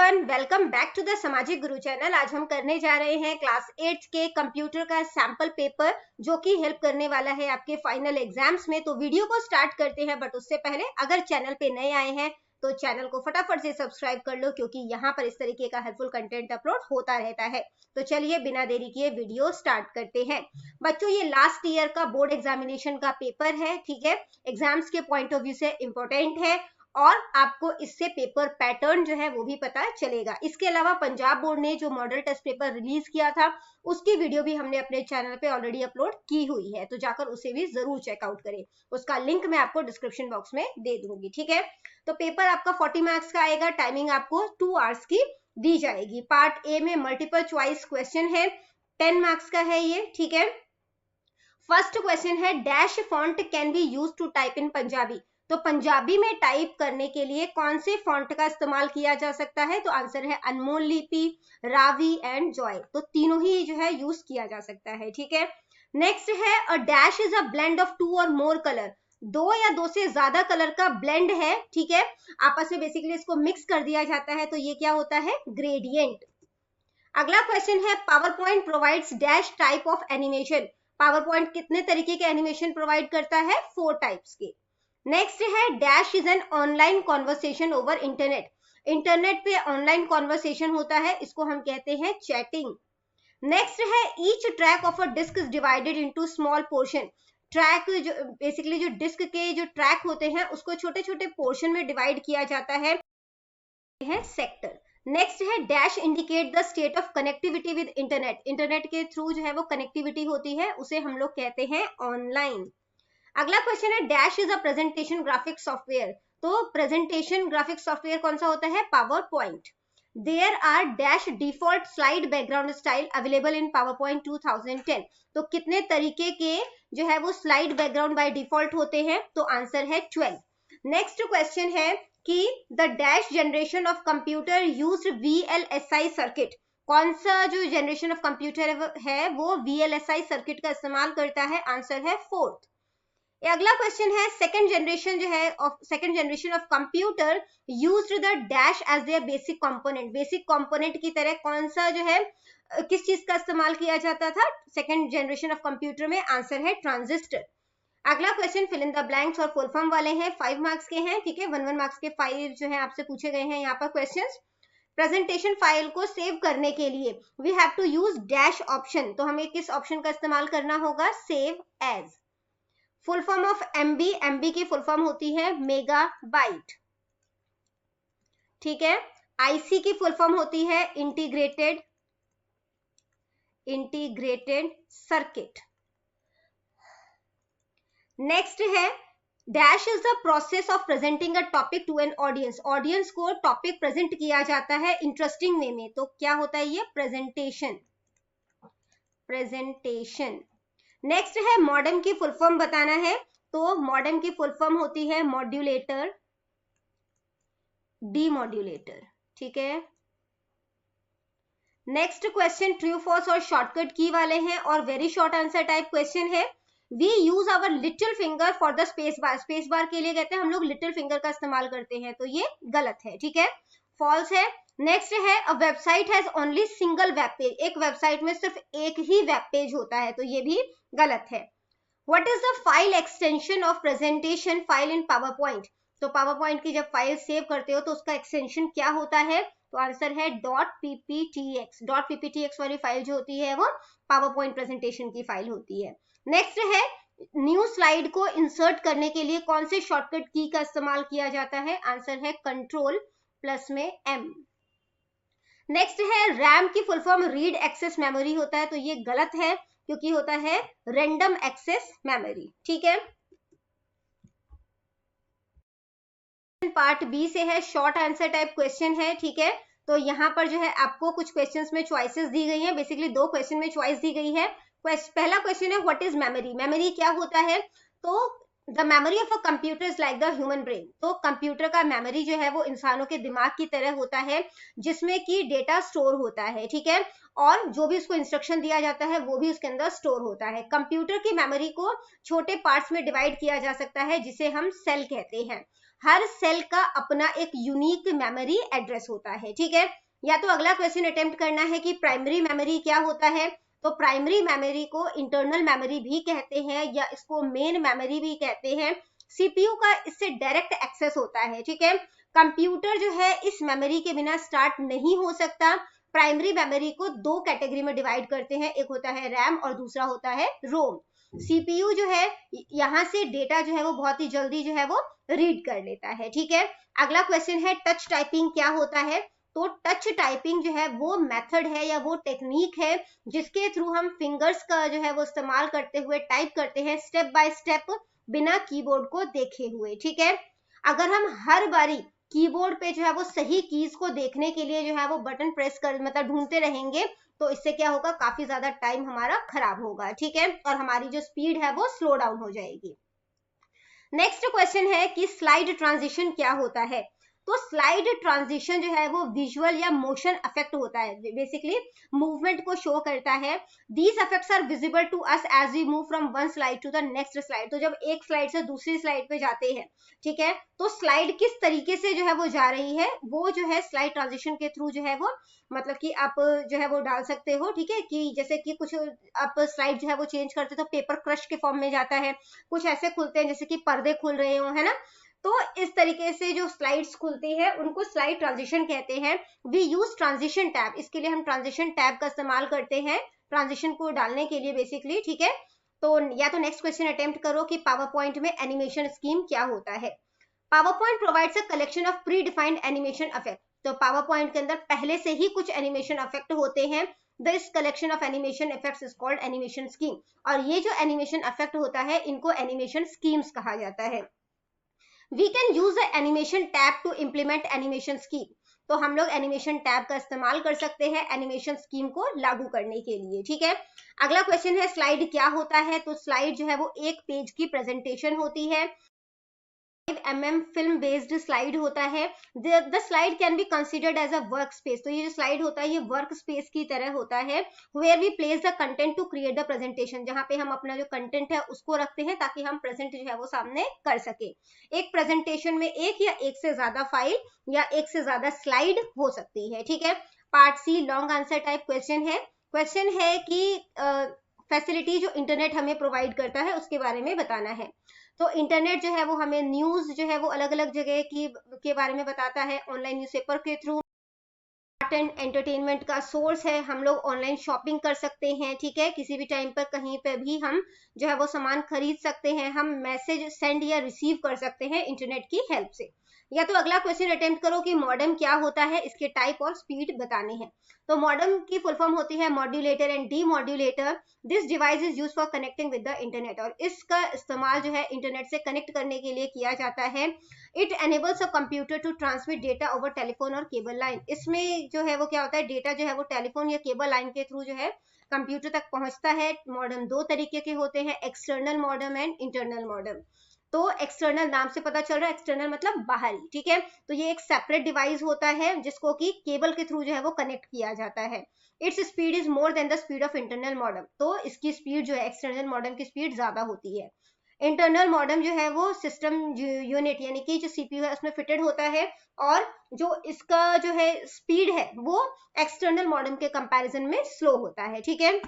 Everyone, welcome back to the Samajik Guru channel. आज हम करने जा रहे हैं क्लास 8 के कंप्यूटर का सैंपल पेपर, जो कि हेल्प करने वाला है आपके फाइनल एग्जाम्स में। तो वीडियो को स्टार्ट करते हैं, बट उससे पहले अगर चैनल पे नए आए हैं तो चैनल को फटाफट से सब्सक्राइब कर लो, क्योंकि यहाँ पर इस तरीके का हेल्पफुल कंटेंट अपलोड होता रहता है। तो चलिए बिना देरी किए वीडियो स्टार्ट करते हैं। बच्चों, ये लास्ट ईयर का बोर्ड एग्जामिनेशन का पेपर है, ठीक है। एग्जाम्स के पॉइंट ऑफ व्यू से इंपॉर्टेंट है और आपको इससे पेपर पैटर्न जो है वो भी पता चलेगा। इसके अलावा पंजाब बोर्ड ने जो मॉडल टेस्ट पेपर रिलीज किया था, उसकी वीडियो भी हमने अपने चैनल पे ऑलरेडी अपलोड की हुई है, तो जाकर उसे भी जरूर चेकआउट करें। उसका लिंक मैं आपको डिस्क्रिप्शन बॉक्स में दे दूंगी, ठीक है। तो पेपर आपका 40 मार्क्स का आएगा। टाइमिंग आपको 2 आवर्स की दी जाएगी। पार्ट ए में मल्टीपल चॉइस क्वेश्चन है, 10 मार्क्स का है ये, ठीक है। फर्स्ट क्वेश्चन है, dash font can be use to type in Punjabi. तो पंजाबी में टाइप करने के लिए कौन से फॉन्ट का इस्तेमाल किया जा सकता है? तो आंसर है अनमोल लिपि, रावी एंड जॉय। तो तीनों ही जो है यूज किया जा सकता है, ठीक है। नेक्स्ट है, a dash is a blend of 2 और मोर कलर। 2 या 2 से ज्यादा कलर का ब्लेंड है, ठीक है, आपस में बेसिकली इसको मिक्स कर दिया जाता है, तो ये क्या होता है? ग्रेडियंट। अगला क्वेश्चन है, power point provides dash type of animation. Power point कितने तरीके के एनिमेशन प्रोवाइड करता है? 4 टाइप्स के। नेक्स्ट है, dash is an online conversation over internet. Internet पे ऑनलाइन कॉन्वर्सेशन होता है, इसको हम कहते हैं चैटिंग। नेक्स्ट है, each track of a disk is divided into small portion. Track जो बेसिकली जो डिस्क के जो ट्रैक होते हैं उसको छोटे छोटे पोर्शन में डिवाइड किया जाता है सेक्टर। नेक्स्ट है, dash indicate the state of connectivity with internet. Internet के थ्रू जो है वो कनेक्टिविटी होती है, उसे हम लोग कहते हैं ऑनलाइन। अगला क्वेश्चन है, dash is a presentation graphic software. तो प्रेजेंटेशन ग्राफिक सॉफ्टवेयर कौन सा होता है? PowerPoint. There are dash default slide background style available in PowerPoint 2010। तो कितने तरीके के जो है वो स्लाइड बैकग्राउंड बाय डिफॉल्ट होते हैं? तो आंसर है 12। नेक्स्ट क्वेश्चन है कि the dash generation of computer used VLSI circuit. कौन सा जो जनरेशन ऑफ कंप्यूटर है वो VLSI सर्किट का इस्तेमाल करता है? आंसर है 4th। अगला क्वेश्चन है, second generation of computer used the dash as their basic component. Basic component की तरह कौन सा जो है किस चीज का इस्तेमाल किया जाता था सेकंड जनरेशन ऑफ कंप्यूटर में? आंसर है ट्रांजिस्टर। अगला question fill in the blanks और फुल फॉर्म वाले हैं, 5 मार्क्स के हैं, ठीक है। 1 मार्क्स के 5 जो है आपसे पूछे गए हैं यहाँ पर क्वेश्चंस। प्रेजेंटेशन फाइल को सेव करने के लिए we have to use dash option. तो हमें किस ऑप्शन का इस्तेमाल करना होगा? Save as. Full form of MB, MB की फुल फॉर्म होती है मेगाबाइट, ठीक है। IC की फुल फॉर्म होती है इंटीग्रेटेड सर्किट। नेक्स्ट है, dash is the process of presenting a topic to an audience. Audience को टॉपिक प्रेजेंट किया जाता है इंटरेस्टिंग वे में, तो क्या होता है ये? प्रेजेंटेशन। नेक्स्ट है, मॉडेम की फुल फॉर्म बताना है। तो मॉडेम की फुल फॉर्म होती है मॉड्यूलेटर, डीमॉड्यूलेटर, ठीक है। नेक्स्ट क्वेश्चन ट्रू फॉल्स और शॉर्टकट की वाले हैं और very short answer type question है। We use our little finger for the space bar. Space bar के लिए कहते हैं हम लोग लिटिल फिंगर का इस्तेमाल करते हैं, तो ये गलत है, ठीक है, फॉल्स है। नेक्स्ट है, a website has only single web page. एक वेबसाइट में सिर्फ एक ही वेब पेज होता है, तो ये भी गलत है। What is the file extension of presentation file in power point. तो पावर पॉइंट की जब फाइल सेव करते हो तो उसका एक्सटेंशन क्या होता है? तो आंसर है .pptx। .pptx वाली फाइल जो होती है वो पावर पॉइंट प्रेजेंटेशन की फाइल होती है। नेक्स्ट है, न्यू स्लाइड को इंसर्ट करने के लिए कौन से शॉर्टकट की का इस्तेमाल किया जाता है? आंसर है Ctrl+M। नेक्स्ट है, रैम की full form read access memory होता है, तो ये गलत है क्योंकि होता है रैंडम एक्सेस मेमोरी, ठीक है। पार्ट बी से है, शॉर्ट आंसर टाइप क्वेश्चन है, ठीक है। तो यहाँ पर जो है आपको कुछ क्वेश्चंस में चॉइसेस दी गई हैं, बेसिकली 2 क्वेश्चन में चॉइस दी गई है। पहला क्वेश्चन है, व्हाट इज मेमोरी। मेमोरी क्या होता है? तो the memory of a computer is like the human brain. तो कंप्यूटर का मेमोरी जो है वो इंसानों के दिमाग की तरह होता है, जिसमें कि डेटा स्टोर होता है, ठीक है, और जो भी उसको इंस्ट्रक्शन दिया जाता है वो भी उसके अंदर स्टोर होता है। कंप्यूटर की मेमोरी को छोटे पार्ट्स में डिवाइड किया जा सकता है, जिसे हम सेल कहते हैं। हर सेल का अपना एक यूनिक मेमोरी एड्रेस होता है, ठीक है। या तो अगला क्वेश्चन अटेम्प्ट करना है कि प्राइमरी मेमोरी क्या होता है, तो प्राइमरी मेमोरी को इंटरनल मेमोरी भी कहते हैं या इसको मेन मेमोरी भी कहते हैं। सीपीयू का इससे डायरेक्ट एक्सेस होता है, ठीक है। कंप्यूटर जो है इस मेमोरी के बिना स्टार्ट नहीं हो सकता। प्राइमरी मेमोरी को दो कैटेगरी में डिवाइड करते हैं, एक होता है रैम और दूसरा होता है रोम। सीपीयू जो है यहाँ से डेटा जो है वो बहुत ही जल्दी जो है वो रीड कर लेता है, ठीक है। अगला क्वेश्चन है टच टाइपिंग क्या होता है, तो टच टाइपिंग जो है वो मेथड है या वो टेक्निक है जिसके थ्रू हम फिंगर्स का जो है वो इस्तेमाल करते हुए टाइप करते हैं स्टेप बाय स्टेप, बिना कीबोर्ड को देखे हुए, ठीक है। अगर हम हर बारी कीबोर्ड पे जो है वो सही कीज को देखने के लिए जो है वो बटन प्रेस कर मतलब ढूंढते रहेंगे, तो इससे क्या होगा, काफी ज्यादा टाइम हमारा खराब होगा, ठीक है, और हमारी जो स्पीड है वो स्लो डाउन हो जाएगी। नेक्स्ट क्वेश्चन है कि स्लाइड ट्रांजिशन क्या होता है, तो स्लाइड ट्रांजिशन जो है वो विजुअल या मोशन इफेक्ट होता है, बेसिकली मूवमेंट को शो करता है। These effects are visible to us as we move from one slide to the next slide, तो जब एक स्लाइड से दूसरी स्लाइड पे जाते हैं, ठीक है, तो स्लाइड किस तरीके से जो है वो जा रही है, वो जो है स्लाइड ट्रांजिशन के थ्रू जो है वो मतलब कि आप जो है वो डाल सकते हो, ठीक है, कि जैसे कि कुछ आप स्लाइड जो है वो चेंज करते तो पेपर क्रश के फॉर्म में जाता है, कुछ ऐसे खुलते हैं जैसे कि पर्दे खुल रहे हो, है ना। तो इस तरीके से जो स्लाइड्स खुलती है उनको स्लाइड ट्रांजिशन कहते हैं। वी यूज ट्रांजिशन टैब, इसके लिए हम ट्रांजिशन टैब का इस्तेमाल करते हैं ट्रांजिशन को डालने के लिए बेसिकली, ठीक है। तो या तो नेक्स्ट क्वेश्चन अटेम्प्ट करो कि पावर पॉइंट में एनिमेशन स्कीम क्या होता है। Power point provides a collection of pre defined animation effect, तो पावर पॉइंट के अंदर पहले से ही कुछ एनिमेशन इफेक्ट होते हैं। This collection of animation effects is called animation scheme, और ये जो एनिमेशन इफेक्ट होता है इनको एनिमेशन स्कीम्स कहा जाता है। We can use the animation tab to implement animation scheme, तो हम लोग एनिमेशन टैब का इस्तेमाल कर सकते हैं एनिमेशन स्कीम को लागू करने के लिए, ठीक है। अगला क्वेश्चन है स्लाइड क्या होता है, तो स्लाइड जो है वो एक पेज की प्रेजेंटेशन होती है। 5mm फिल्म बेस्ड स्लाइड होता है। The slide can be considered as a work space, तो ये जो स्लाइड होता है ये वर्क स्पेस की तरह होता है। Where we place the content to create the presentation, जहां पे हम अपना जो कंटेंट है उसको रखते हैं ताकि हम प्रेजेंट जो है वो सामने कर सके। एक प्रेजेंटेशन में एक या एक से ज्यादा फाइल या एक से ज्यादा स्लाइड हो सकती है, ठीक है। Part C long answer type question है। क्वेश्चन है कि फैसिलिटी जो इंटरनेट हमें प्रोवाइड करता है उसके बारे में बताना है। तो इंटरनेट जो है वो हमें न्यूज जो है वो अलग अलग जगह की के बारे में बताता है, ऑनलाइन न्यूज़पेपर के थ्रू। एंटरटेनमेंट का सोर्स है, हम लोग ऑनलाइन शॉपिंग कर सकते हैं, ठीक है, किसी भी टाइम पर कहीं पे भी हम जो है वो सामान खरीद सकते हैं, हम मैसेज सेंड या रिसीव कर सकते हैं इंटरनेट की हेल्प से। या तो अगला क्वेश्चन अटेम्प्ट करो कि मॉडेम क्या होता है, इसके टाइप और स्पीड बताने हैं। तो मॉडेम की फुल फॉर्म होती है modulator and demodulator. This device is used for connecting with the internet, और इसका इस्तेमाल जो है इंटरनेट से कनेक्ट करने के लिए किया जाता है। It enables a computer to transmit data over telephone और केबल लाइन, इसमें जो है वो क्या होता है, डेटा जो है वो टेलीफोन या केबल लाइन के थ्रू जो है कंप्यूटर तक पहुंचता है। मॉडेम दो तरीके के होते हैं, external modem and internal modem. तो एक्सटर्नल नाम से पता चल रहा है, एक्सटर्नल मतलब बाहरी, ठीक है। तो ये एक सेपरेट डिवाइस होता है जिसको कि केबल के थ्रू जो है वो कनेक्ट किया जाता है। Its speed is more than the speed of internal modem, तो इसकी स्पीड जो है एक्सटर्नल मॉडेम की स्पीड ज्यादा होती है। इंटरनल मॉडेम जो है वो सिस्टम यूनिट यानी कि जो सीपीयू है उसमें फिटेड होता है, और जो इसका जो है स्पीड है वो एक्सटर्नल मॉडेम के कंपैरिजन में स्लो होता है, ठीक है।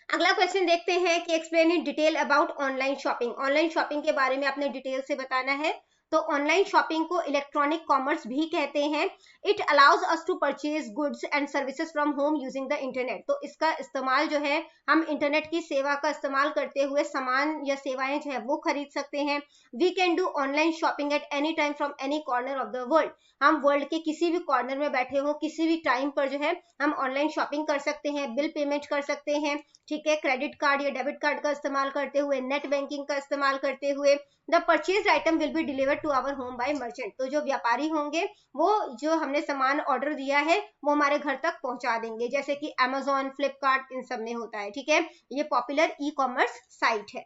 अगला क्वेश्चन देखते हैं कि explain in detail about online shopping, online shopping के बारे में आपने डिटेल से बताना है। तो ऑनलाइन शॉपिंग को इलेक्ट्रॉनिक कॉमर्स भी कहते हैं। It allows us to purchase goods and services from home using the internet, तो इसका इस्तेमाल जो है हम इंटरनेट की सेवा का इस्तेमाल करते हुए सामान या सेवाएं जो है वो खरीद सकते हैं। We can do online shopping at any time from any corner of the world, हम वर्ल्ड के किसी भी कॉर्नर में बैठे हो किसी भी टाइम पर जो है हम ऑनलाइन शॉपिंग कर सकते हैं, बिल पेमेंट कर सकते हैं, ठीक है, क्रेडिट कार्ड या डेबिट कार्ड का इस्तेमाल करते हुए, नेट बैंकिंग का इस्तेमाल करते हुए। The purchase item will be delivered to our home by merchant, तो जो व्यापारी होंगे वो जो हमने सामान ऑर्डर दिया है वो हमारे घर तक पहुंचा देंगे, जैसे कि अमेजोन, फ्लिपकार्ट, इन सब में होता है, ठीक है। ये पॉपुलर ई कॉमर्स साइट है।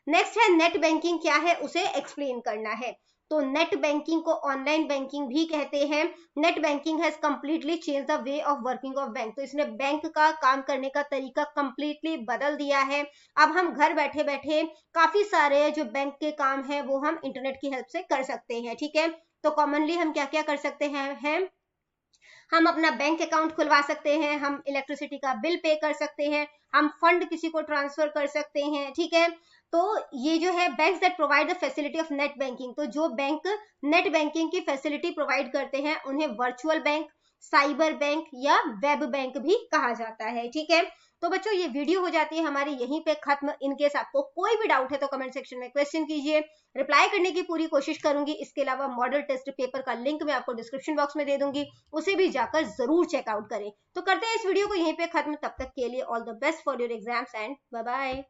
नेक्स्ट है नेट बैंकिंग क्या है, उसे एक्सप्लेन करना है। तो नेट बैंकिंग को ऑनलाइन बैंकिंग भी कहते हैं। Net banking has completely change the way of working of bank. तो इसने बैंक का काम करने का तरीका कंप्लीटली बदल दिया है। अब हम घर बैठे बैठे काफी सारे जो बैंक के काम है वो हम इंटरनेट की हेल्प से कर सकते हैं। ठीक है, तो कॉमनली हम क्या क्या कर सकते हैं हम अपना बैंक अकाउंट खुलवा सकते हैं, हम इलेक्ट्रिसिटी का बिल पे कर सकते हैं, हम फंड किसी को ट्रांसफर कर सकते हैं। ठीक है, तो ये जो है banks that provide the facility of net banking, तो जो बैंक नेट बैंकिंग की फैसिलिटी प्रोवाइड करते हैं उन्हें वर्चुअल बैंक, साइबर बैंक या वेब बैंक भी कहा जाता है। ठीक है, तो बच्चों ये वीडियो हो जाती है हमारी यहीं पे खत्म। इनकेस आपको कोई भी डाउट है तो कमेंट सेक्शन में क्वेश्चन कीजिए, रिप्लाई करने की पूरी कोशिश करूंगी। इसके अलावा मॉडल टेस्ट पेपर का लिंक मैं आपको डिस्क्रिप्शन बॉक्स में दे दूंगी, उसे भी जाकर जरूर चेकआउट करें। तो करते हैं इस वीडियो को यहीं पे खत्म, तब तक के लिए all the best for your exams and bye bye.